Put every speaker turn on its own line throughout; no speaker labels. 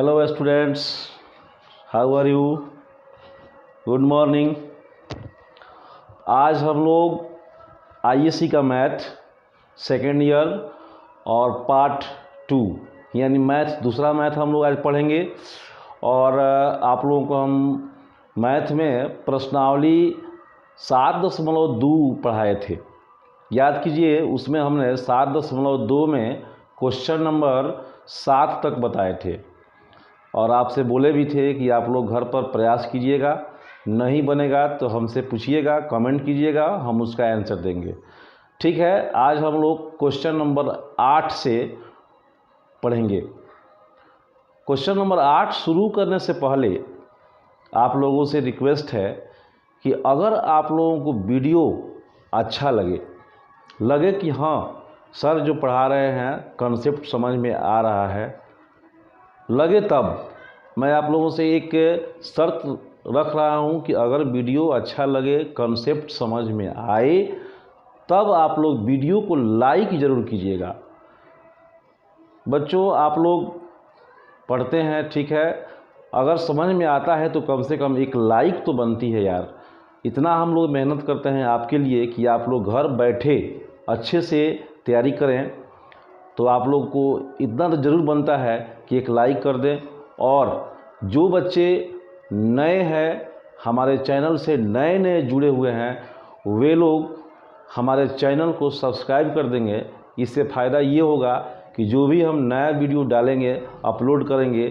Hello students, how are you? Good morning. आज हम लोग आईएससी का मैथ सेकेंड ईयर और पार्ट 2 यानी मैथ दूसरा मैथ हम लोग आज पढ़ेंगे। और आप लोगों को हम मैथ में प्रश्नावली 7.2 पढ़ाए थे, याद कीजिए। उसमें हमने 7.2 में क्वेश्चन नंबर 7 तक बताए थे और आपसे बोले भी थे कि आप लोग घर पर प्रयास कीजिएगा, नहीं बनेगा तो हमसे पूछिएगा, कमेंट कीजिएगा, हम उसका आंसर देंगे। ठीक है, आज हम लोग क्वेश्चन नंबर 8 से पढ़ेंगे। क्वेश्चन नंबर 8 शुरू करने से पहले आप लोगों से रिक्वेस्ट है कि अगर आप लोगों को वीडियो अच्छा लगे कि हाँ सर जो पढ़ा रहे हैं कॉन्सेप्ट समझ में आ रहा है, लगे, तब मैं आप लोगों से एक शर्त रख रहा हूं कि अगर वीडियो अच्छा लगे, कॉन्सेप्ट समझ में आए, तब आप लोग वीडियो को लाइक ज़रूर कीजिएगा। बच्चों, आप लोग पढ़ते हैं, ठीक है, अगर समझ में आता है तो कम से कम एक लाइक तो बनती है यार। इतना हम लोग मेहनत करते हैं आपके लिए कि आप लोग घर बैठे अच्छे से तैयारी करें, तो आप लोग को इतना तो ज़रूर बनता है कि एक लाइक कर दें। और जो बच्चे नए हैं, हमारे चैनल से नए जुड़े हुए हैं, वे लोग हमारे चैनल को सब्सक्राइब कर देंगे। इससे फ़ायदा ये होगा कि जो भी हम नया वीडियो डालेंगे, अपलोड करेंगे,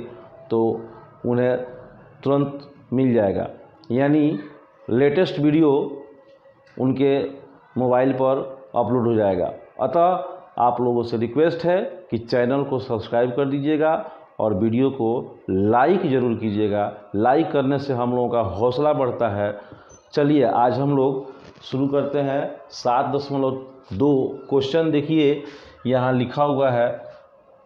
तो उन्हें तुरंत मिल जाएगा, यानी लेटेस्ट वीडियो उनके मोबाइल पर अपलोड हो जाएगा। अतः आप लोगों से रिक्वेस्ट है कि चैनल को सब्सक्राइब कर दीजिएगा और वीडियो को लाइक ज़रूर कीजिएगा। लाइक करने से हम लोगों का हौसला बढ़ता है। चलिए आज हम लोग शुरू करते हैं 7.2। क्वेश्चन देखिए, यहाँ लिखा हुआ है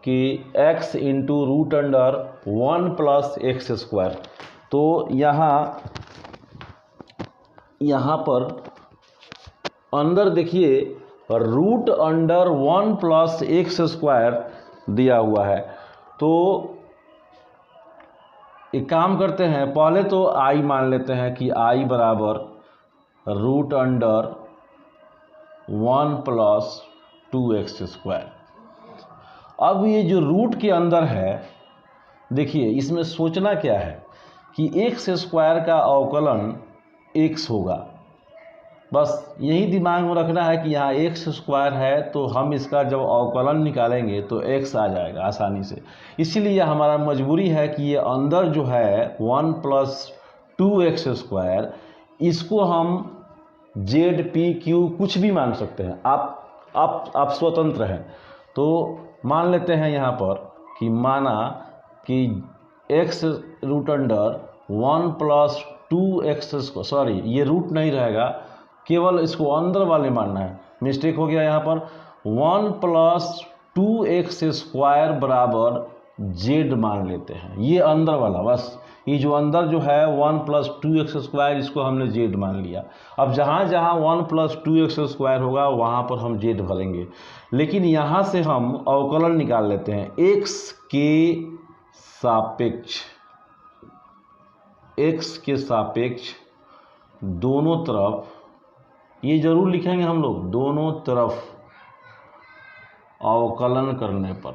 कि x into root under 1 plus X square. तो यहाँ पर अंदर देखिए root under 1 plus X square दिया हुआ है। तो एक काम करते हैं, पहले तो i मान लेते हैं कि i बराबर root under 1 plus 2x square. अब ये जो रूट के अंदर है, देखिए इसमें सोचना क्या है कि एक्स स्क्वायर का अवकलन x होगा। बस यही दिमाग में रखना है कि यहाँ एक्स स्क्वायर है, तो हम इसका जब अवकलन निकालेंगे तो x आ जाएगा आसानी से। इसीलिए हमारा मजबूरी है कि ये अंदर जो है 1 प्लस 2x स्क्वायर, इसको हम z p q कुछ भी मान सकते हैं। आप स्वतंत्र हैं। तो मान लेते हैं यहाँ पर कि माना कि x root under 1 plus 2x, sorry ये रूट नहीं रहेगा, केवल इसको अंदर वाले मानना है, मिस्टेक हो गया यहाँ पर। 1 प्लस 2x स्क्वायर बराबर z मान लेते हैं, ये अंदर वाला, बस ये जो अंदर जो है 1 प्लस 2x स्क्वायर, इसको हमने z मान लिया। अब जहाँ जहाँ 1 प्लस 2x स्क्वायर होगा वहाँ पर हम z भरेंगे। लेकिन यहाँ से हम अवकलन निकाल लेते हैं x के सापेक्ष दोनों तरफ, ये जरूर लिखेंगे हम लोग, दोनों तरफ अवकलन करने पर,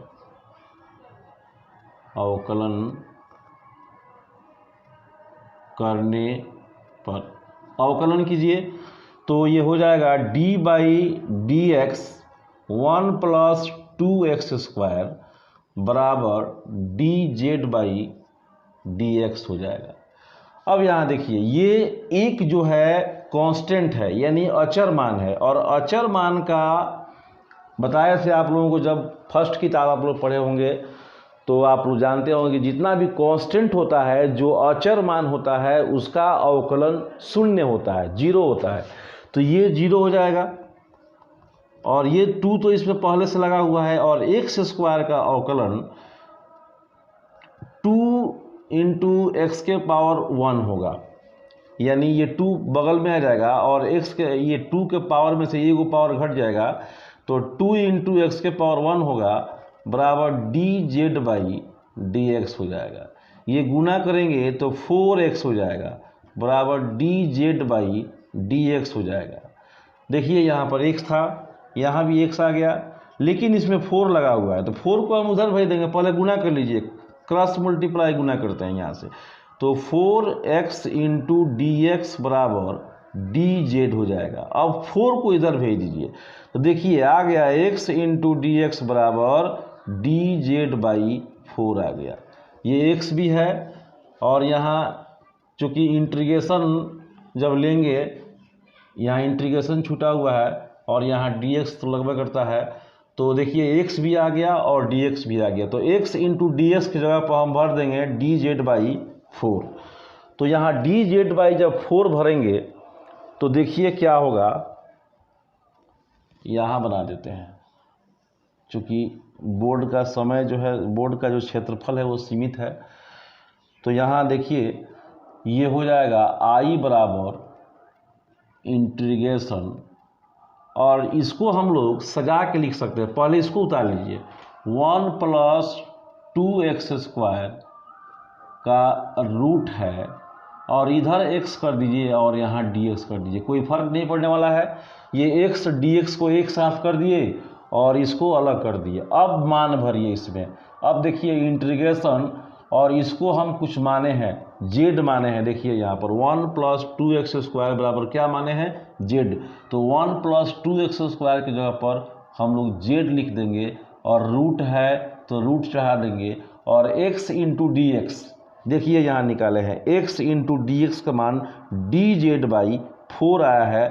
अवकलन कीजिए तो ये हो जाएगा d by d x 1 plus 2x square बराबर d z by d x हो जाएगा। अब यहाँ देखिए ये एक जो है कांस्टेंट है, यानी अचर मान है, और अचर मान का बताया थे आप लोगों को, जब फर्स्ट किताब आप लोग पढ़े होंगे तो आप लोग जानते होंगे कि जितना भी कांस्टेंट होता है, जो अचर मान होता है, उसका अवकलन शून्य होता है, 0 होता है। तो ये 0 हो जाएगा, और ये 2 तो इसमें पहले से लगा हुआ है, और एक्स स्क्वायर का अवकलन 2 इंटू एक्स के पावर 1 होगा, यानी ये 2 बगल में आ जाएगा और x के ये 2 के पावर में से ये पावर घट जाएगा, तो 2 इंटू एक्स के पावर 1 होगा बराबर d z by d x हो जाएगा। ये गुना करेंगे तो 4x हो जाएगा बराबर d z by d x हो जाएगा। देखिए यहाँ पर x था, यहाँ भी x आ गया, लेकिन इसमें 4 लगा हुआ है तो 4 को हम उधर भेज देंगे। पहले गुना कर लीजिए, क्रॉस मल्टीप्लाई गुना करते हैं यहाँ से, तो 4x इंटू डी एक्स बराबर डी जेड हो जाएगा। अब 4 को इधर भेज दीजिए तो देखिए आ गया x इंटू डी एक्स बराबर डी जेड बाई 4 आ गया। ये x भी है और यहाँ चूँकि इंटीग्रेशन जब लेंगे, यहाँ इंटीग्रेशन छूटा हुआ है और यहाँ dx तो लगभग करता है, तो देखिए x भी आ गया और dx भी आ गया। तो x इंटू डी एक्स की जगह पर हम भर देंगे डी जेड बाई 4। तो यहाँ डी जेड बाई जब 4 भरेंगे तो देखिए क्या होगा, यहाँ बना देते हैं, चूँकि बोर्ड का समय जो है, बोर्ड का जो क्षेत्रफल है वो सीमित है। तो यहाँ देखिए ये हो जाएगा i बराबर इंटीग्रेशन, और इसको हम लोग सजा के लिख सकते हैं। पहले इसको उतार लीजिए, 1 प्लस 2x स्क्वायर का रूट है और इधर x कर दीजिए और यहाँ dx कर दीजिए, कोई फर्क नहीं पड़ने वाला है। ये x dx को एक साथ कर दिए और इसको अलग कर दिए। अब मान भरिए इसमें। अब देखिए इंटीग्रेशन, और इसको हम कुछ माने हैं z माने हैं। देखिए यहाँ पर 1 प्लस 2x स्क्वायर बराबर क्या माने हैं, z। तो 1 प्लस 2x स्क्वायर की जगह पर हम लोग z लिख देंगे और रूट है तो रूट चढ़ा देंगे, और x इंटू डी एक्स देखिए यहाँ निकाले हैं, x इंटू डी एक्स का मान डी जेड बाई 4 आया है,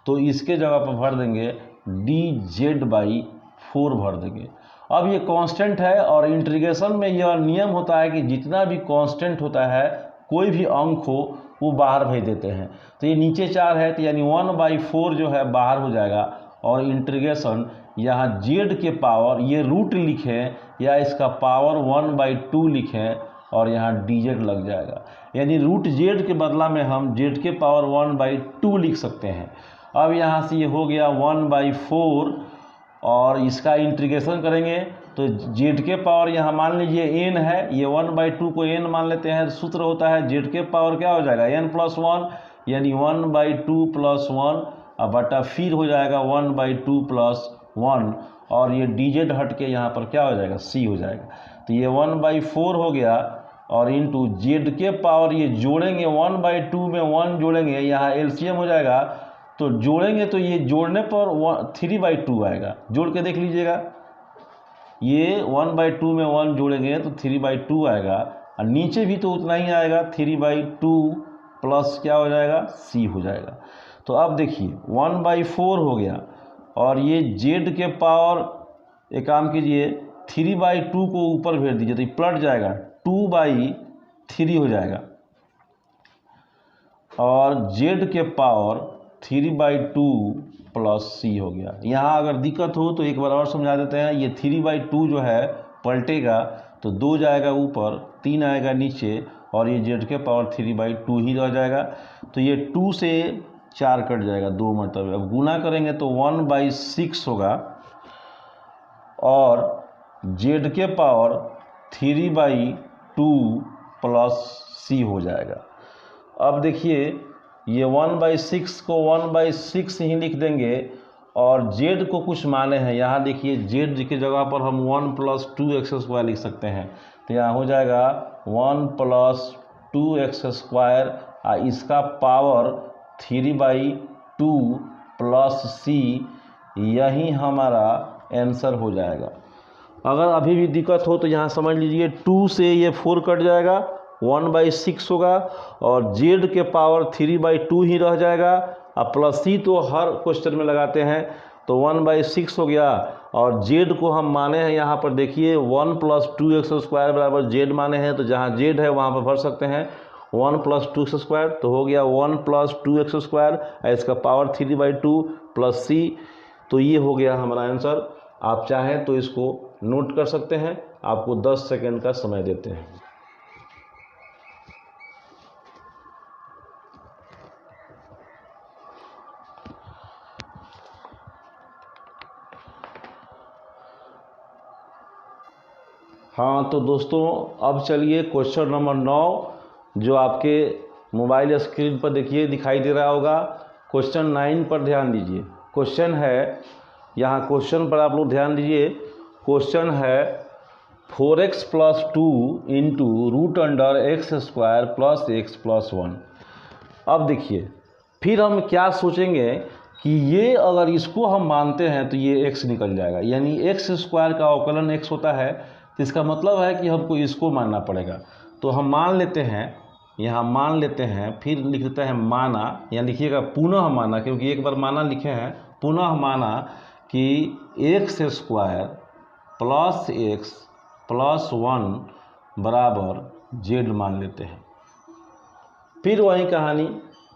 तो इसके जगह पर भर देंगे डी जेड बाई 4 भर देंगे। अब ये कांस्टेंट है और इंटीग्रेशन में यह नियम होता है कि जितना भी कांस्टेंट होता है, कोई भी अंक हो, वो बाहर भेज देते हैं। तो ये नीचे 4 है तो यानी 1/4 जो है बाहर हो जाएगा, और इंटीग्रेशन यहाँ z के पावर, ये रूट लिखें या इसका पावर 1/2 लिखें और यहाँ dz लग जाएगा, यानी रूट z के बदला में हम z के पावर 1/2 लिख सकते हैं। अब यहाँ से ये हो गया 1/4 और इसका इंटीग्रेशन करेंगे तो z के पावर यहाँ मान लीजिए n है, ये 1/2 को n मान लेते हैं। सूत्र होता है z के पावर क्या हो जाएगा n + 1, यानी 1/2 + 1 अब बटा फिर हो जाएगा 1/2 + 1, और ये dz हट के यहाँ पर क्या हो जाएगा c हो जाएगा। तो ये 1/4 हो गया और इंटू z के पावर ये जोड़ेंगे 1/2 में 1 जोड़ेंगे, यहाँ एलसीएम हो जाएगा, तो जोड़ेंगे तो ये जोड़ने पर 3/2 आएगा। जोड़ के देख लीजिएगा, ये 1/2 में 1 जोड़ेंगे तो 3/2 आएगा, और नीचे भी तो उतना ही आएगा 3/2 प्लस क्या हो जाएगा c हो जाएगा। तो अब देखिए 1/4 हो गया और ये z के पावर, एक काम कीजिए 3/2 को ऊपर भेज दीजिए तो ये पलट जाएगा 2/3 हो जाएगा, और z के पावर 3/2 प्लस c हो गया। यहाँ अगर दिक्कत हो तो एक बार और समझा देते हैं। ये 3/2 जो है पलटेगा तो 2 जाएगा ऊपर, 3 आएगा नीचे, और ये z के पावर 3/2 ही रह जाएगा। तो ये 2 से 4 कट जाएगा 2 मतलब। अब गुना करेंगे तो 1/6 होगा और z के पावर 3/2 प्लस c हो जाएगा। अब देखिए ये 1/6 को 1/6 ही लिख देंगे और z को कुछ माने हैं। यहाँ देखिए z की जगह पर हम 1 + 2x स्क्वायर लिख सकते हैं, तो यहाँ हो जाएगा 1 + 2x स्क्वायर, इसका पावर 3/2 प्लस c, यही हमारा आंसर हो जाएगा। अगर अभी भी दिक्कत हो तो यहाँ समझ लीजिए 2 से ये 4 कट जाएगा, 1/6 होगा और z के पावर 3/2 ही रह जाएगा, और प्लस c तो हर क्वेश्चन में लगाते हैं, तो 1/6 हो गया। और z को हम माने हैं यहाँ पर देखिए 1 + 2x स्क्वायर बराबर z माने हैं, तो जहाँ z है वहाँ पर भर सकते हैं 1 + 2x स्क्वायर, तो हो गया 1 + 2x स्क्वायर, इसका पावर 3/2 प्लस c। तो ये हो गया हमारा आंसर। आप चाहें तो इसको नोट कर सकते हैं, आपको 10 सेकेंड का समय देते हैं। हाँ तो दोस्तों, अब चलिए क्वेश्चन नंबर 9 जो आपके मोबाइल स्क्रीन पर देखिए दिखाई दे रहा होगा। क्वेश्चन 9 पर ध्यान दीजिए। क्वेश्चन है, यहाँ क्वेश्चन पर आप लोग ध्यान दीजिए। क्वेश्चन है 4x + 2 इंटू √x² + x + 1। अब देखिए, फिर हम क्या सोचेंगे कि ये अगर इसको हम मानते हैं तो ये x निकल जाएगा, यानी x² का अवकलन x होता है, तो इसका मतलब है कि हमको इसको मानना पड़ेगा। तो हम मान लेते हैं, यहाँ मान लेते हैं, फिर लिख देते हैं माना, या लिखिएगा पुनः माना, क्योंकि एक बार माना लिखे हैं, पुनः माना कि x² + x + 1 बराबर z मान लेते हैं। फिर वही कहानी,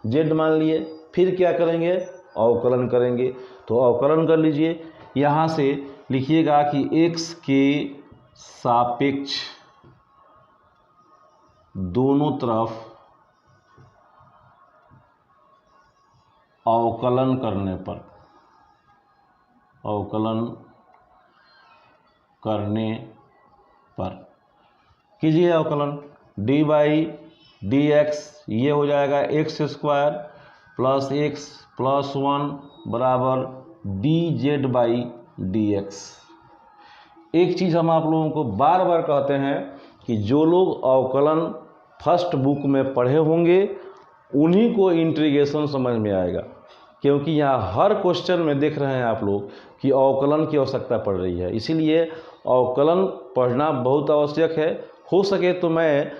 z मान लिए, फिर क्या करेंगे, अवकलन करेंगे। तो अवकलन कर लीजिए, यहाँ से लिखिएगा कि x के सापेक्ष दोनों तरफ अवकलन करने पर, अवकलन करने पर कीजिए अवकलन, dy/dx ये हो जाएगा x² + x + 1 बराबर dz/dx। एक चीज़ हम आप लोगों को बार बार कहते हैं कि जो लोग अवकलन फर्स्ट बुक में पढ़े होंगे उन्हीं को इंटीग्रेशन समझ में आएगा, क्योंकि यहाँ हर क्वेश्चन में देख रहे हैं आप लोग कि अवकलन की आवश्यकता पड़ रही है। इसीलिए अवकलन पढ़ना बहुत आवश्यक है। हो सके तो मैं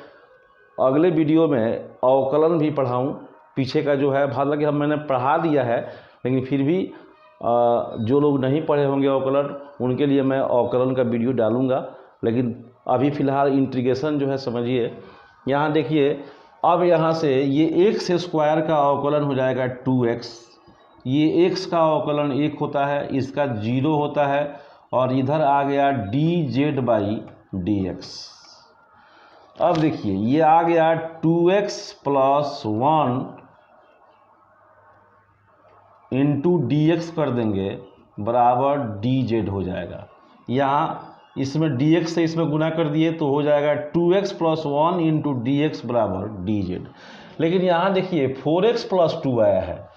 अगले वीडियो में अवकलन भी पढ़ाऊँ, पीछे का जो है, हालांकि मैंने पढ़ा दिया है, लेकिन फिर भी जो लोग नहीं पढ़े होंगे अवकलन, उनके लिए मैं अवकलन का वीडियो डालूंगा। लेकिन अभी फ़िलहाल इंटीग्रेशन जो है समझिए। यहाँ देखिए, अब यहाँ से ये x² का अवकलन हो जाएगा 2x, ये x का अवकलन 1 होता है, इसका 0 होता है, और इधर आ गया dz/dx। अब देखिए, ये आ गया 2x + 1 इंटू dx कर देंगे बराबर dz हो जाएगा। यहाँ इसमें dx से इसमें गुना कर दिए तो हो जाएगा 2x + 1 इंटू dx बराबर dz। लेकिन यहाँ देखिए 4x + 2 आया है,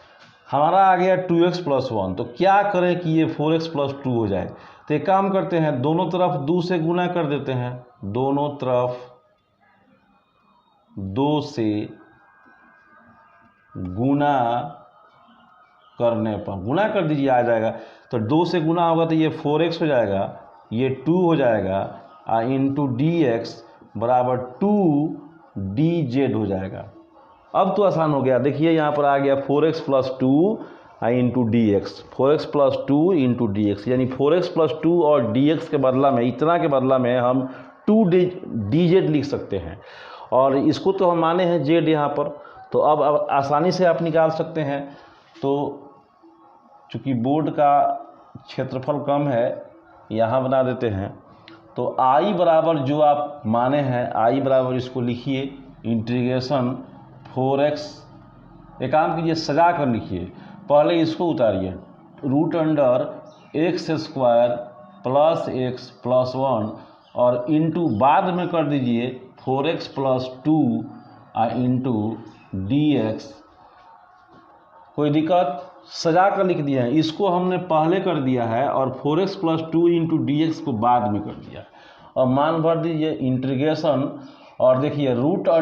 हमारा आ गया 2x + 1। तो क्या करें कि ये 4x + 2 हो जाए? तो एक काम करते हैं, दोनों तरफ 2 से गुना कर देते हैं, दोनों तरफ 2 से गुना करने पर, गुना कर दीजिए, आ जाएगा। तो 2 से गुना होगा तो ये 4x हो जाएगा, ये 2 हो जाएगा, इंटू dx बराबर 2dz हो जाएगा। अब तो आसान हो गया। देखिए यहाँ पर आ गया 4x + 2 into dx, 4x + 2 into dx, यानी 4x + 2 और dx के बदला में, इतना के बदला में हम 2dz लिख सकते हैं। और इसको तो हम माने हैं z यहाँ पर, तो अब आसानी से आप निकाल सकते हैं। तो चूँकि बोर्ड का क्षेत्रफल कम है, यहाँ बना देते हैं। तो i बराबर जो आप माने हैं, i बराबर इसको लिखिए इंटीग्रेशन 4x, एक काम कीजिए, सजा कर लिखिए, पहले इसको उतारिए, √x² + x + 1 और इंटू बाद में कर दीजिए 4x + 2 इंटू dx। कोई दिक्कत? सजा कर लिख दिया है, इसको हमने पहले कर दिया है और 4x + 2 इंटू dx को बाद में कर दिया है। और मान भर दीजिए इंटीग्रेशन, और देखिए √x²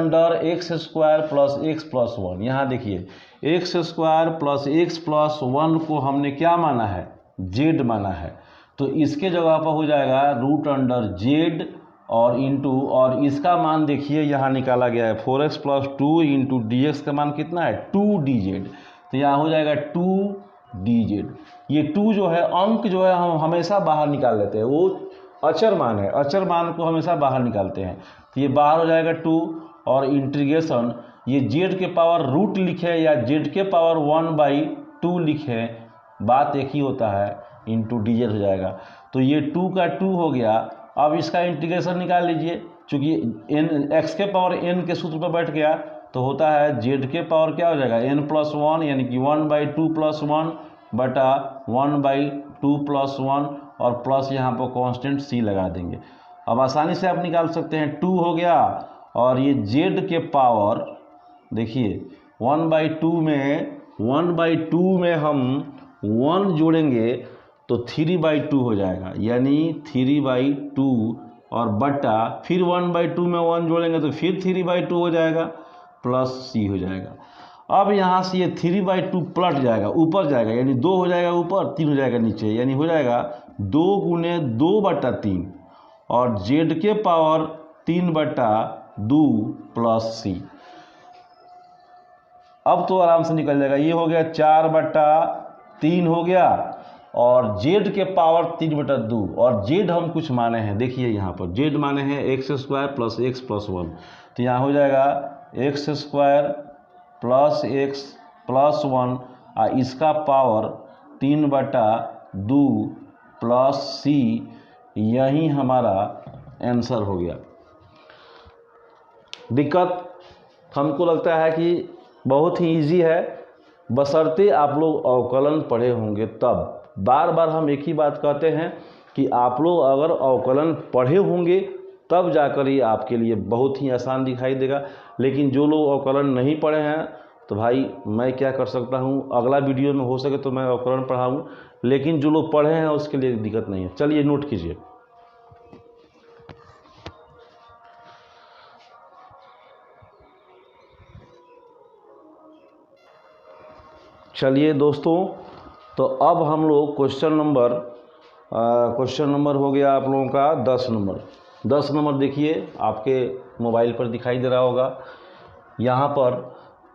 + x + 1। यहाँ देखिए x² + x + 1 को हमने क्या माना है, z माना है, तो इसके जगह पर हो जाएगा √z और इंटू, और इसका मान देखिए यहाँ निकाला गया है 4x + 2 इंटू dx का मान कितना है, 2dz। तो यहाँ हो जाएगा 2dz। ये 2 जो है, अंक जो है हम हमेशा बाहर निकाल लेते हैं, वो अचर मान है, अचर मान को हमेशा बाहर निकालते हैं। तो ये बाहर हो जाएगा 2, और इंटीग्रेशन, ये z के पावर रूट लिखे या z के पावर 1/2 लिखे, बात एक ही होता है, इंटू dz हो जाएगा। तो ये 2 का 2 हो गया। अब इसका इंटीग्रेशन निकाल लीजिए, चूँकि x के पावर n के सूत्र पर बैठ गया, तो होता है z के पावर क्या हो जाएगा, n + 1, यानी कि 1/2 + 1 बटा 1/2 + 1, और प्लस यहाँ पर कांस्टेंट c लगा देंगे। अब आसानी से आप निकाल सकते हैं, 2 हो गया और ये z के पावर देखिए 1/2 में हम 1 जोड़ेंगे तो 3/2 हो जाएगा, यानी 3/2 और बटा फिर 1/2 में 1 जोड़ेंगे तो फिर 3/2 हो जाएगा प्लस c हो जाएगा। अब यहाँ से ये 3/2 पलट जाएगा, ऊपर जाएगा, यानी 2 हो जाएगा ऊपर, 3 हो जाएगा नीचे, यानी हो जाएगा 2 × 2/3 और z के पावर 3/2 प्लस c। अब तो आराम से निकल जाएगा, ये हो गया 4/3 हो गया और z के पावर 3/2 और z हम कुछ माने हैं, देखिए यहाँ पर z माने हैं x² + x + 1, तो यहाँ हो जाएगा x² + x + 1 और इसका पावर 3/2 प्लस c, यही हमारा आंसर हो गया। दिक्कत हमको लगता है कि बहुत ही इजी है, बशर्ते आप लोग अवकलन पढ़े होंगे तब। बार बार हम एक ही बात कहते हैं कि आप लोग अगर अवकलन पढ़े होंगे तब जाकर ही आपके लिए बहुत ही आसान दिखाई देगा, लेकिन जो लोग अवकलन नहीं पढ़े हैं तो भाई मैं क्या कर सकता हूँ, अगला वीडियो में हो सके तो मैं अवकलन पढ़ाऊँ, लेकिन जो लोग पढ़े हैं उसके लिए दिक्कत नहीं है। चलिए नोट कीजिए। चलिए दोस्तों, तो अब हम लोग क्वेश्चन नंबर हो गया आप लोगों का 10 नंबर देखिए आपके मोबाइल पर दिखाई दे रहा होगा। यहाँ पर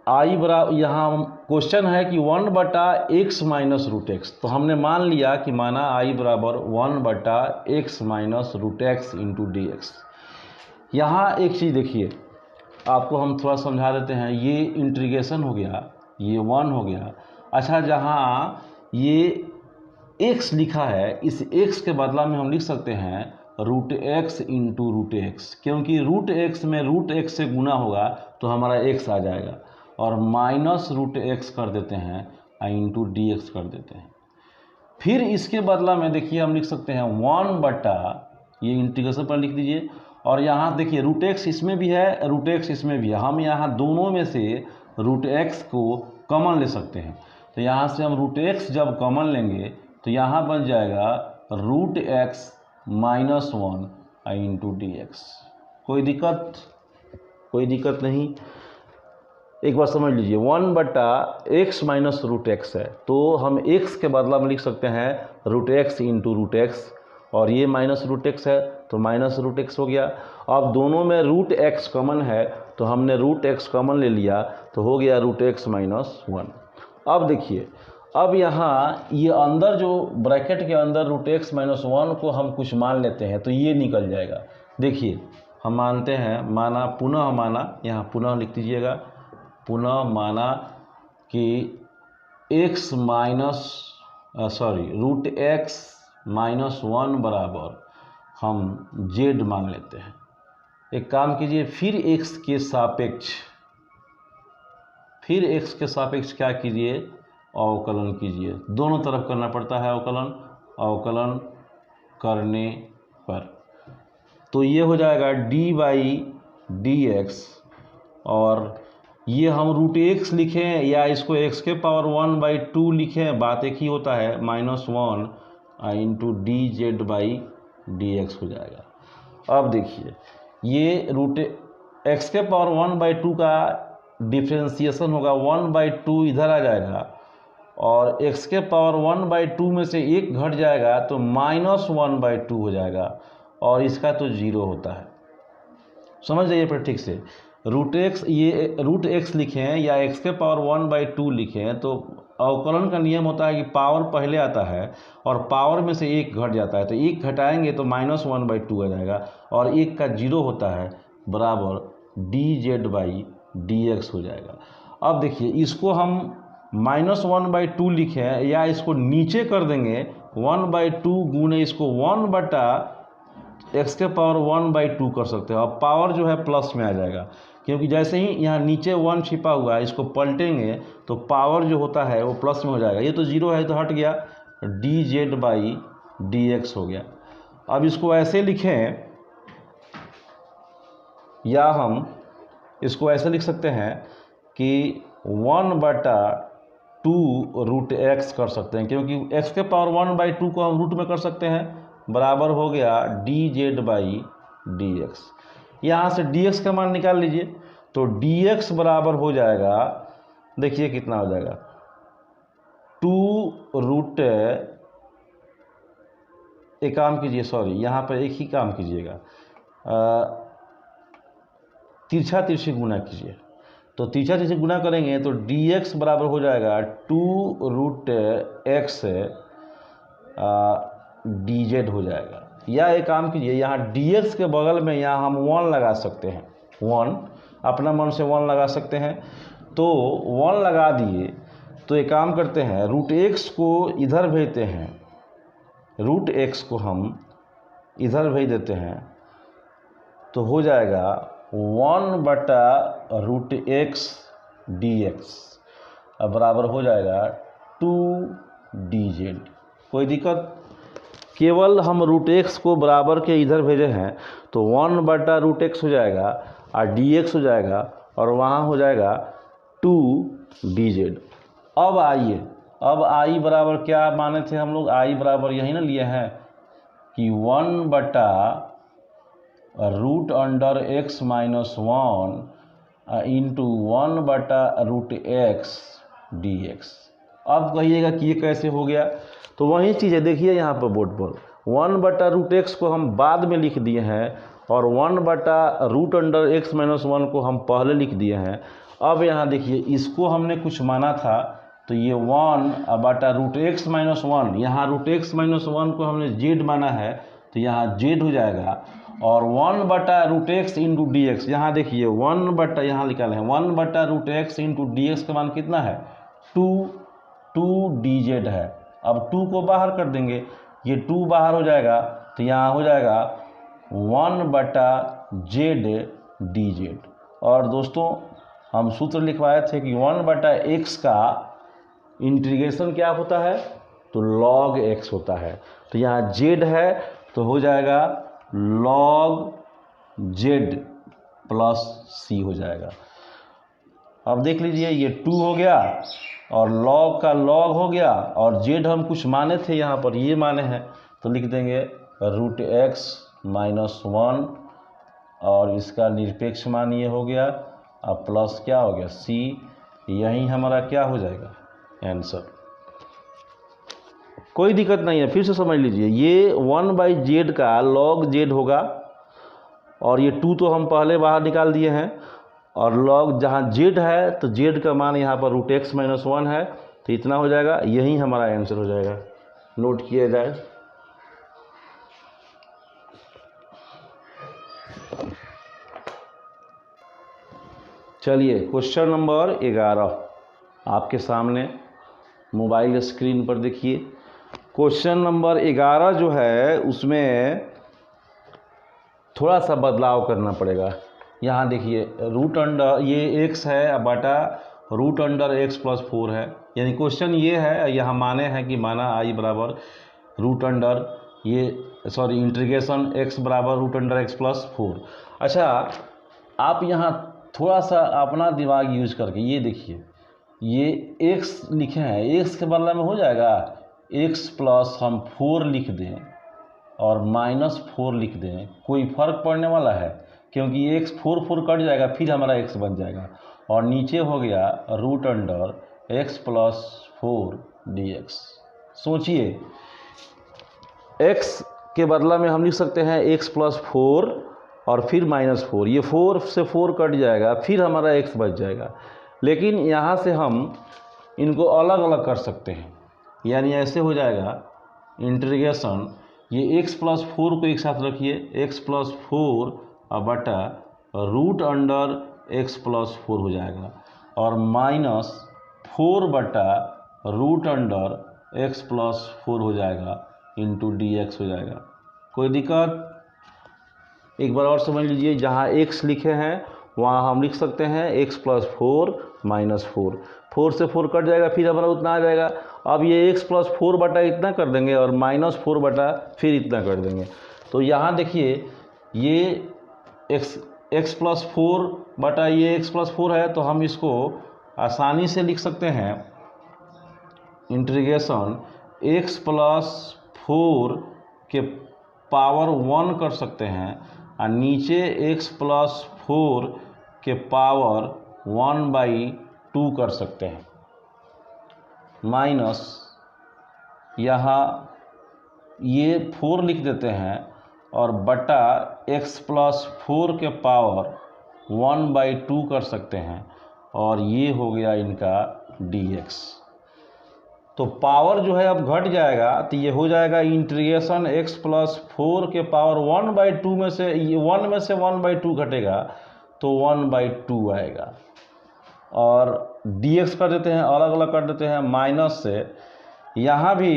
यहाँ क्वेश्चन है कि 1/x - √x, तो हमने मान लिया कि माना i बराबर 1/x - √x × dx। यहाँ एक चीज़ देखिए, आपको हम थोड़ा समझा देते हैं, ये इंटीग्रेशन हो गया, ये 1 हो गया। अच्छा, जहाँ ये x लिखा है, इस x के बदला में हम लिख सकते हैं √x × √x, क्योंकि √x में √x से गुना होगा तो हमारा x आ जाएगा, और -√x कर देते हैं × dx कर देते हैं। फिर इसके बदला में देखिए हम लिख सकते हैं 1/, ये इंटीग्रेशन पर लिख दीजिए, और यहाँ देखिए √x इसमें भी है, √x इसमें भी है, हम यहाँ दोनों में से √x को कॉमन ले सकते हैं। तो यहाँ से हम √x जब कॉमन लेंगे तो यहाँ बन जाएगा √x - 1 × dx। कोई दिक्कत नहीं, एक बार समझ लीजिए, 1/x - √x है, तो हम x के बदला में लिख सकते हैं √x × √x, और ये -√x है तो -√x हो गया। अब दोनों में √x कॉमन है तो हमने √x कॉमन ले लिया तो हो गया √x - 1। अब देखिए, अब यहाँ ये अंदर जो ब्रैकेट के अंदर √x - 1 को हम कुछ मान लेते हैं तो ये निकल जाएगा। देखिए हम मानते हैं, पुनः माना, यहाँ पुनः लिख दीजिएगा, पुनः माना कि √x - 1 बराबर हम z मान लेते हैं। एक काम कीजिए, फिर x के सापेक्ष क्या कीजिए, अवकलन कीजिए। दोनों तरफ करना पड़ता है अवकलन करने पर, तो ये हो जाएगा d/dx, और ये हम √x लिखें या इसको x के पावर 1/2 लिखें, बात एक ही होता है, -1 × dz/dx हो जाएगा। अब देखिए, ये x के पावर 1/2 का डिफ्रेंसिएशन होगा, 1/2 इधर आ जाएगा और x के पावर 1/2 में से 1 घट जाएगा तो -1/2 हो जाएगा, और इसका तो 0 होता है। समझ जाइए पर ठीक से, ये √x लिखें या x के पावर 1/2 लिखें तो अवकलन का नियम होता है कि पावर पहले आता है और पावर में से 1 घट जाता है, तो 1 घटाएंगे तो -1/2 आ जाएगा, और 1 का 0 होता है, बराबर dz/dx हो जाएगा। अब देखिए, इसको हम -1/2 लिखें या इसको नीचे कर देंगे 1/2 गुने इसको 1/x के पावर 1/2 कर सकते हैं, और पावर जो है प्लस में आ जाएगा, क्योंकि जैसे ही यहाँ नीचे 1 छिपा हुआ है, इसको पलटेंगे तो पावर जो होता है वो प्लस में हो जाएगा। ये तो 0 है तो हट गया, dz/dx हो गया। अब इसको ऐसे लिखें या हम इसको ऐसे लिख सकते हैं कि 1/2 रूट एक्स कर सकते हैं, क्योंकि x के पावर 1/2 को हम रूट में कर सकते हैं, बराबर हो गया dz/dx। यहाँ से dx का मान निकाल लीजिए, तो dx बराबर हो जाएगा, देखिए कितना हो जाएगा, 2 रूट, एक काम कीजिए, सॉरी यहाँ पर एक ही काम कीजिएगा, तिरछा तिरछी गुना कीजिए, तो तिरछा तिरछी गुना करेंगे तो dx बराबर हो जाएगा 2 रूट एक्स dz हो जाएगा। या एक काम कीजिए, यहाँ dx के बगल में यहाँ हम 1 लगा सकते हैं, 1 अपना मन से 1 लगा सकते हैं, तो 1 लगा दिए तो एक काम करते हैं, रूट एक्स को इधर भेजते हैं, रूट एक्स को हम इधर भेज देते हैं, तो हो जाएगा 1/√x dx अब बराबर हो जाएगा 2dz। कोई दिक्कत? केवल हम रूट एक्स को बराबर के इधर भेजे हैं, तो 1/√x हो जाएगा और dx हो जाएगा और वहाँ हो जाएगा 2dz। अब आइए, अब i बराबर क्या माने थे हम लोग, i बराबर यही ना लिए हैं कि 1/√x - 1 इंटू 1/√x dx। अब कहिएगा कि ये कैसे हो गया, तो वही चीज़ है, देखिए यहाँ पर बोर्ड पर 1/√x को हम बाद में लिख दिए हैं और 1/√x - 1 को हम पहले लिख दिए हैं। अब यहाँ देखिए, इसको हमने कुछ माना था, तो ये 1/√x - 1, यहाँ √x - 1 को हमने z माना है, तो यहाँ z हो जाएगा, और 1/√x इंटू dx, यहाँ देखिए 1 यहाँ निकाले हैं 1/√x इंटू dx का मान कितना है, 2dz है। अब 2 को बाहर कर देंगे, ये 2 बाहर हो जाएगा, तो यहाँ हो जाएगा 1/z/dz। और दोस्तों हम सूत्र लिखवाए थे कि 1/x का इंटीग्रेशन क्या होता है, तो log x होता है, तो यहाँ z है तो हो जाएगा log z प्लस c हो जाएगा। अब देख लीजिए, ये 2 हो गया और log का log हो गया, और z हम कुछ माने थे, यहाँ पर ये माने हैं, तो लिख देंगे √x - 1 और इसका निरपेक्ष मान ये हो गया, अब प्लस क्या हो गया c, यही हमारा क्या हो जाएगा आंसर। कोई दिक्कत नहीं है, फिर से समझ लीजिए, ये 1/z का log z होगा, और ये 2 तो हम पहले बाहर निकाल दिए हैं, और log जहाँ z है तो z का मान यहाँ पर √x - 1 है, तो इतना हो जाएगा, यही हमारा आंसर हो जाएगा। नोट किया जाए। चलिए क्वेश्चन नंबर 11 आपके सामने मोबाइल स्क्रीन पर देखिए। क्वेश्चन नंबर 11 जो है उसमें थोड़ा सा बदलाव करना पड़ेगा। यहाँ देखिए √, ये x है बटा √x + 4 है, यानी क्वेश्चन ये है, यहाँ माने हैं कि माना i बराबर इंटीग्रेशन x बराबर √x + 4। अच्छा, आप यहाँ थोड़ा सा अपना दिमाग यूज करके ये देखिए, ये x लिखे हैं, x के बदले में हो जाएगा x प्लस हम 4 लिख दें और -4 लिख दें, कोई फर्क पड़ने वाला है, क्योंकि x 4 कट जाएगा, फिर हमारा x बन जाएगा, और नीचे हो गया √x + 4 dx। सोचिए, x के बदला में हम लिख सकते हैं x + 4 और फिर -4, ये 4 से 4 कट जाएगा, फिर हमारा x बच जाएगा। लेकिन यहाँ से हम इनको अलग अलग कर सकते हैं, यानी ऐसे हो जाएगा इंटीग्रेशन, ये x + 4 को एक साथ रखिए, x + 4 बटा √x + 4 हो जाएगा, और -4 बटा √x + 4 हो जाएगा इंटू dx हो जाएगा। कोई दिक्कत? एक बार और समझ लीजिए, जहाँ x लिखे हैं वहाँ हम लिख सकते हैं x + 4 -4, 4 से 4 कट जाएगा, फिर हमारा उतना आ जाएगा। अब ये x + 4 बटा इतना कर देंगे और -4 बटा फिर इतना कर देंगे, तो यहाँ देखिए ये x एक्स प्लस फोर बटा ये एक्स प्लस फोर है, तो हम इसको आसानी से लिख सकते हैं इंटीग्रेशन एक्स प्लस फोर के पावर 1 कर सकते हैं और नीचे एक्स प्लस फोर के पावर 1/2 कर सकते हैं, माइनस यहाँ ये 4 लिख देते हैं और बटा एक्स प्लस फोर के पावर 1/2 कर सकते हैं और ये हो गया इनका dx। तो पावर जो है अब घट जाएगा, तो ये हो जाएगा इंटीग्रेशन एक्स प्लस फोर के पावर 1/2 में से 1 में से 1/2 घटेगा तो 1/2 आएगा। और dx कर देते हैं, अलग अलग कर देते हैं, माइनस से यहाँ भी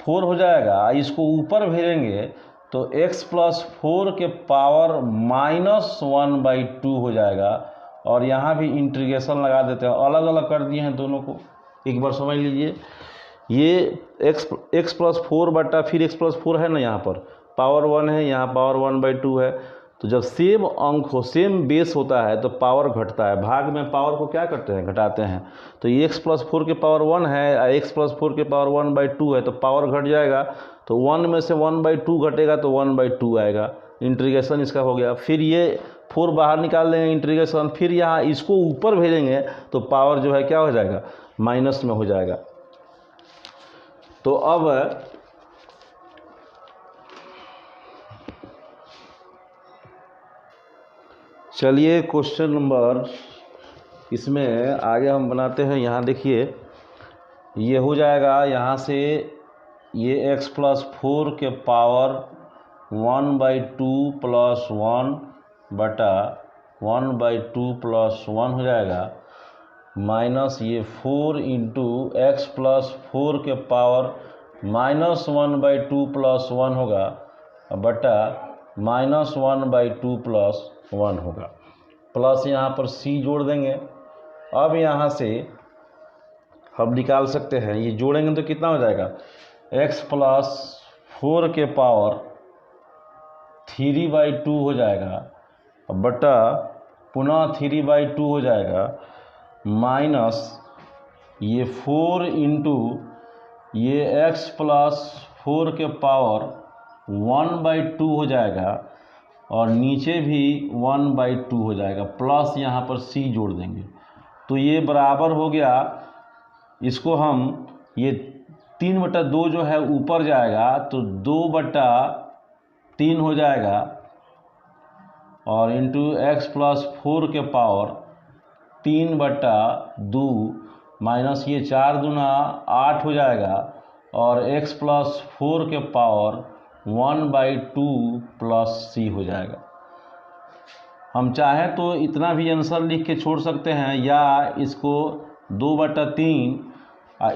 4 हो जाएगा, इसको ऊपर भेजेंगे तो x प्लस फोर के पावर -1/2 हो जाएगा। और यहाँ भी इंटीग्रेशन लगा देते हैं, अलग अलग कर दिए हैं दोनों को, एक बार समझ लीजिए। ये x प्लस फोर बटा फिर x प्लस फोर है ना, यहाँ पर पावर 1 है, यहाँ पावर 1/2 है। तो जब सेम अंक हो, सेम बेस होता है तो पावर घटता है, भाग में पावर को क्या करते हैं, घटाते हैं। तो ये x प्लस फोर के पावर 1 है, x प्लस फोर के पावर 1/2 है, तो पावर घट जाएगा, तो 1 में से 1/2 घटेगा तो 1/2 आएगा। इंटीग्रेशन इसका हो गया। फिर ये 4 बाहर निकाल देंगे इंटीग्रेशन, फिर यहाँ इसको ऊपर भेजेंगे तो पावर जो है क्या हो जाएगा, माइनस में हो जाएगा। तो अब चलिए क्वेश्चन नंबर इसमें आगे हम बनाते हैं। यहाँ देखिए ये हो जाएगा, यहाँ से ये x प्लस फोर के पावर 1/2 प्लस 1 बटा 1/2 प्लस 1 हो जाएगा, माइनस ये 4 इंटू एक्स प्लस फोर के पावर -1/2 प्लस 1 होगा बटा -1/2 प्लस 1 होगा, प्लस यहाँ पर c जोड़ देंगे। अब यहाँ से हम निकाल सकते हैं, ये जोड़ेंगे तो कितना हो जाएगा, x प्लस फोर के पावर 3/2 हो जाएगा बटा पुनः 3/2 हो जाएगा, माइनस ये 4 इंटू ये x प्लस फोर के पावर 1/2 हो जाएगा और नीचे भी 1/2 हो जाएगा, प्लस यहाँ पर c जोड़ देंगे। तो ये बराबर हो गया, इसको हम ये 3/2 जो है ऊपर जाएगा तो 2/3 हो जाएगा और इंटू एक्स प्लस फोर के पावर 3/2 माइनस ये 4 दूना 8 हो जाएगा और x प्लस फोर के पावर 1/2 प्लस c हो जाएगा। हम चाहें तो इतना भी आंसर लिख के छोड़ सकते हैं या इसको 2/3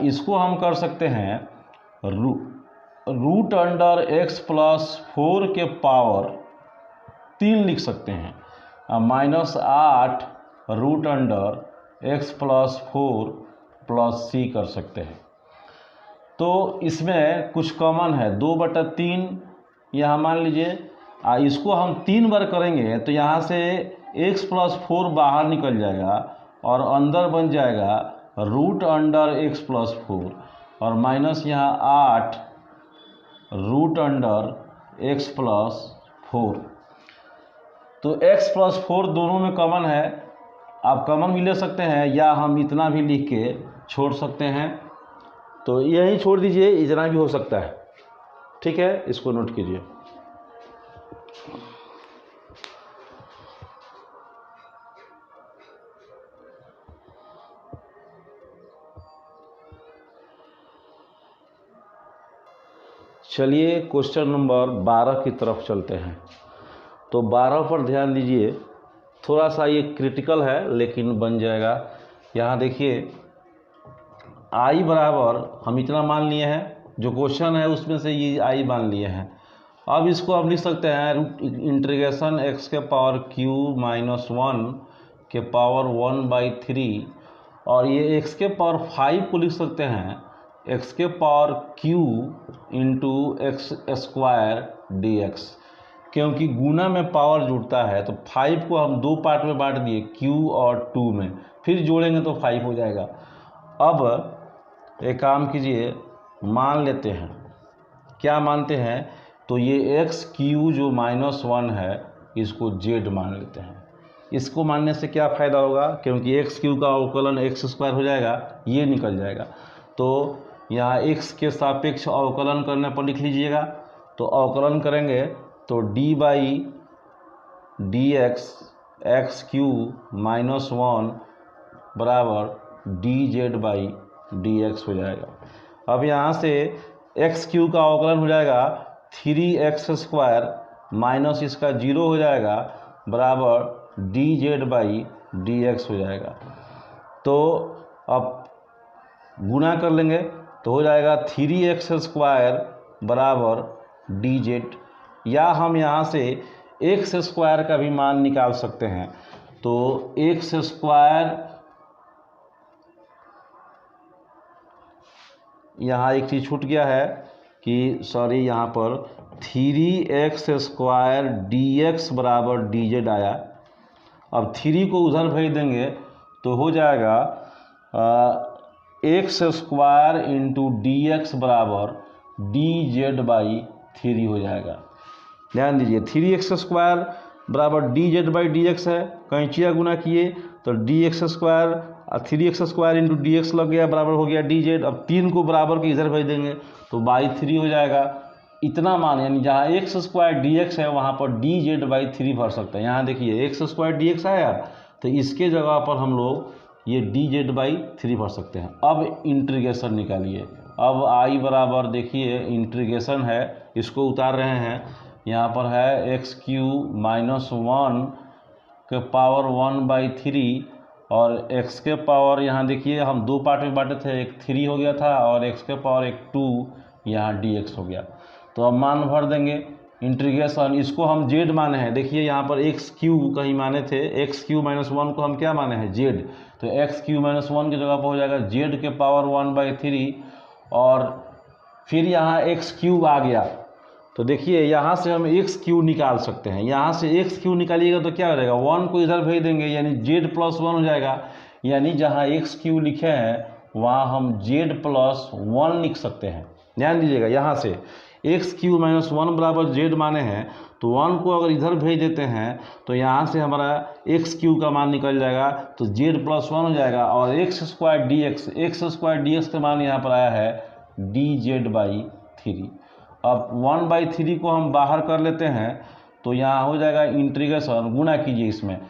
इसको हम कर सकते हैं root under x plus four के पावर 3 लिख सकते हैं, -8 root under x plus four plus c कर सकते हैं। तो इसमें कुछ कॉमन है, 2/3 यहाँ मान लीजिए, इसको हम 3 बार करेंगे तो यहाँ से x प्लस फोर बाहर निकल जाएगा और अंदर बन जाएगा root under x plus four और माइनस यहाँ 8 root under x plus four. तो x प्लस फोर दोनों में कॉमन है, आप कॉमन भी ले सकते हैं या हम इतना भी लिख के छोड़ सकते हैं। तो यही छोड़ दीजिए, इतना भी हो सकता है, ठीक है, इसको नोट कीजिए। चलिए क्वेश्चन नंबर 12 की तरफ चलते हैं। तो 12 पर ध्यान दीजिए, थोड़ा सा ये क्रिटिकल है लेकिन बन जाएगा। यहाँ देखिए i बराबर हम इतना मान लिए हैं, जो क्वेश्चन है उसमें से ये i मान लिए हैं। अब इसको हम लिख सकते हैं इंटीग्रेशन x के पावर q माइनस 1 के पावर 1/3 और ये x के पावर 5 को लिख सकते हैं x के power q into x square dx। क्योंकि गुना में पावर जुड़ता है तो 5 को हम 2 पार्ट में बांट दिए, Q और 2 में, फिर जोड़ेंगे तो 5 हो जाएगा। अब एक काम कीजिए, मान लेते हैं, क्या मानते हैं, तो ये XQ जो -1 है इसको Z मान लेते हैं। इसको मानने से क्या फ़ायदा होगा, क्योंकि XQ का अवकलन x² हो जाएगा, ये निकल जाएगा। तो यहाँ x के सापेक्ष अवकलन करने पर लिख लीजिएगा। तो अवकलन करेंगे तो d/dx XQ -1 बराबर dz/dx हो जाएगा। अब यहाँ से XQ का अवकलन हो जाएगा 3x² माइनस इसका 0 हो जाएगा बराबर dz/dx हो जाएगा। तो अब गुना कर लेंगे तो हो जाएगा 3x² बराबर dz, या हम यहाँ से x² का भी मान निकाल सकते हैं। तो x², यहाँ एक चीज़ छूट गया है कि सॉरी, यहाँ पर 3x² dx बराबर dz आया। अब 3 को उधर भेज देंगे तो हो जाएगा x² इंटू dx बराबर dz/3 हो जाएगा। ध्यान दीजिए, 3x² बराबर dz/dx है, कैंचिया गुना किए तो dx² 3x² इंटू dx लग गया, बराबर हो गया dz। अब 3 को बराबर के इधर भेज देंगे तो /3 हो जाएगा। इतना मान, यानी जहाँ x² dx है वहाँ पर dz/3 भर सकते हैं। यहाँ देखिए x² dx आया तो इसके जगह पर हम लोग ये dz/3 भर सकते हैं। अब इंटीग्रेशन निकालिए। अब I बराबर, देखिए इंटीग्रेशन है, इसको उतार रहे हैं। यहाँ पर है XQ -1 के पावर 1/3 और x के पावर, यहाँ देखिए हम 2 पार्ट में बांटे थे, एक 3 हो गया था और x के पावर एक 2, यहाँ dx हो गया। तो अब मान भर देंगे, इंटीग्रेशन, इसको हम z माने हैं। देखिए यहाँ पर XQ कहीं माने थे, XQ -1 को हम क्या माने हैं, z। तो XQ -1 की जगह पर हो जाएगा z के पावर 1/3 और फिर यहाँ XQ आ गया। तो देखिए यहाँ से हम XQ निकाल सकते हैं। यहाँ से XQ निकालिएगा तो क्या हो जाएगा, 1 को इधर भेज देंगे यानी z+1 हो जाएगा। यानी जहाँ XQ लिखे हैं वहाँ हम z+1 लिख सकते हैं। ध्यान दीजिएगा, यहाँ से XQ -1 बराबर z माने हैं तो 1 को अगर इधर भेज देते हैं तो यहाँ से हमारा XQ का मान निकल जाएगा तो z+1 हो जाएगा। और x² dx का मान यहाँ पर आया है dz/3। अब 1/3 को हम बाहर कर लेते हैं तो यहाँ हो जाएगा इंटीग्रेशन, गुना कीजिए इसमें,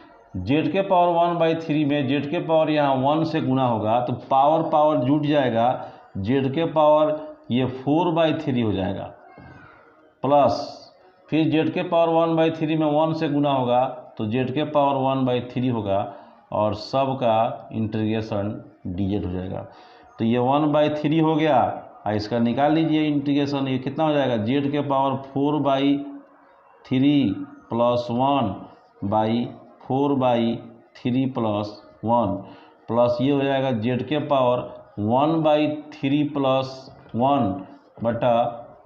z के पावर 1/3 में z के पावर यहाँ 1 से गुना होगा तो पावर जुट जाएगा, z के पावर ये 4/3 हो जाएगा, प्लस फिर z के पावर 1/3 में 1 से गुना होगा तो z के पावर 1/3 होगा और सब का इंटीग्रेशन dz हो जाएगा। तो ये 1/3 हो गया, इसका निकाल लीजिए इंटीग्रेशन, ये कितना हो जाएगा, z के पावर 4/3 प्लस 1/4/3 प्लस 1 प्लस ये हो जाएगा z के पावर 1/3 प्लस 1 बटा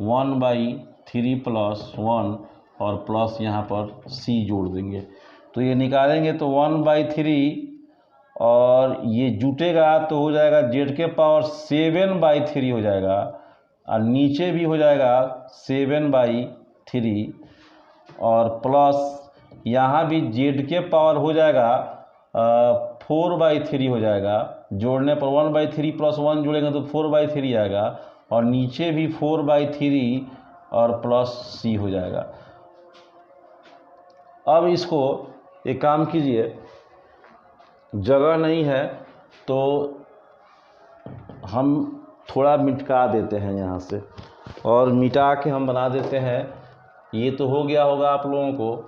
1/3 प्लस 1 और प्लस यहाँ पर c जोड़ देंगे। तो ये निकालेंगे तो 1/3 और ये जुटेगा तो हो जाएगा z के पावर 7/3 हो जाएगा और नीचे भी हो जाएगा 7/3 और प्लस यहाँ भी z के पावर हो जाएगा 4/3 हो जाएगा। जोड़ने पर 1/3 प्लस 1 जोड़ेंगे तो 4/3 आएगा और नीचे भी 4/3 और प्लस c हो जाएगा। अब इसको एक काम कीजिए, जगह नहीं है तो हम थोड़ा मिटा देते हैं यहाँ से, और मिटा के हम बना देते हैं। ये तो हो गया होगा आप लोगों को,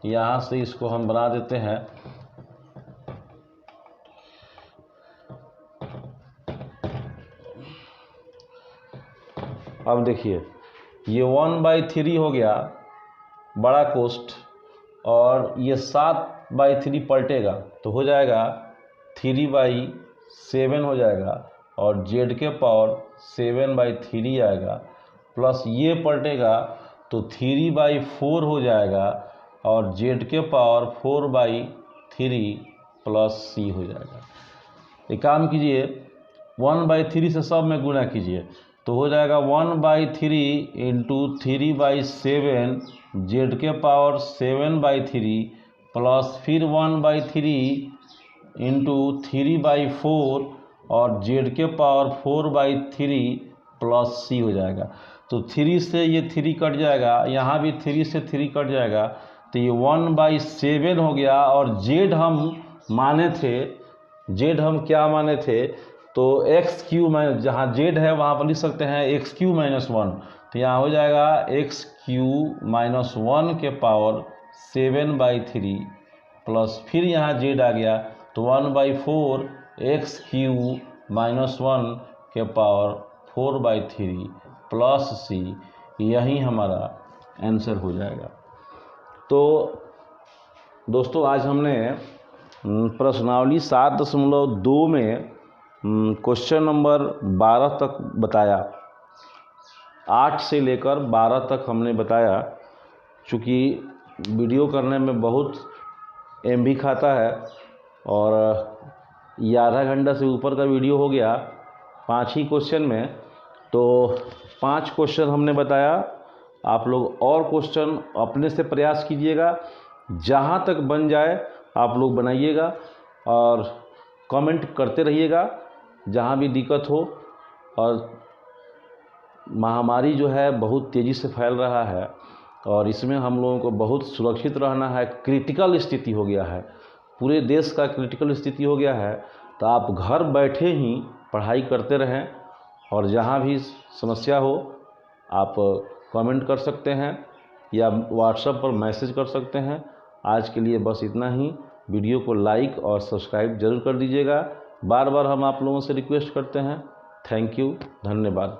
यहाँ से इसको हम बना देते हैं। अब देखिए ये 1/3 हो गया बड़ा कोष्ठ और ये 7/3 पलटेगा तो हो जाएगा 3/7 हो जाएगा और z के पावर 7/3 आएगा, प्लस ये पलटेगा तो 3/4 हो जाएगा और जेड के पावर 4/3 प्लस सी हो जाएगा। एक काम कीजिए, 1/3 से सब में गुणा कीजिए तो हो जाएगा 1/3 इंटू 3/7 जेड के पावर 7/3 प्लस फिर 1/3 इंटू 3/4 और जेड के पावर 4/3 प्लस सी हो जाएगा। तो 3 से ये 3 कट जाएगा, यहाँ भी 3 से 3 कट जाएगा, तो ये 1/7 हो गया। और जेड हम माने थे, जेड हम क्या माने थे, तो एक्स क्यू माइनस, जहाँ जेड है वहाँ पर लिख सकते हैं एक्स क्यू माइनस 1, तो यहाँ हो जाएगा एक्स क्यू माइनस 1 के पावर 7/3 प्लस फिर यहाँ जेड आ गया तो 1/4 एक्स क्यू माइनस 1 के पावर 4/3 प्लस सी, यही हमारा आंसर हो जाएगा। तो दोस्तों आज हमने प्रश्नावली 7.2 में क्वेश्चन नंबर 12 तक बताया, 8 से लेकर 12 तक हमने बताया। चूँकि वीडियो करने में बहुत MB खाता है और ये आधा घंटा से ऊपर का वीडियो हो गया 5 ही क्वेश्चन में, तो 5 क्वेश्चन हमने बताया। आप लोग और क्वेश्चन अपने से प्रयास कीजिएगा, जहाँ तक बन जाए आप लोग बनाइएगा और कमेंट करते रहिएगा जहाँ भी दिक्कत हो। और महामारी जो है बहुत तेज़ी से फैल रहा है और इसमें हम लोगों को बहुत सुरक्षित रहना है। क्रिटिकल स्थिति हो गया है, पूरे देश का क्रिटिकल स्थिति हो गया है। तो आप घर बैठे ही पढ़ाई करते रहें और जहाँ भी समस्या हो आप कमेंट कर सकते हैं या व्हाट्सएप पर मैसेज कर सकते हैं। आज के लिए बस इतना ही। वीडियो को लाइक और सब्सक्राइब जरूर कर दीजिएगा, बार बार हम आप लोगों से रिक्वेस्ट करते हैं। थैंक यू, धन्यवाद।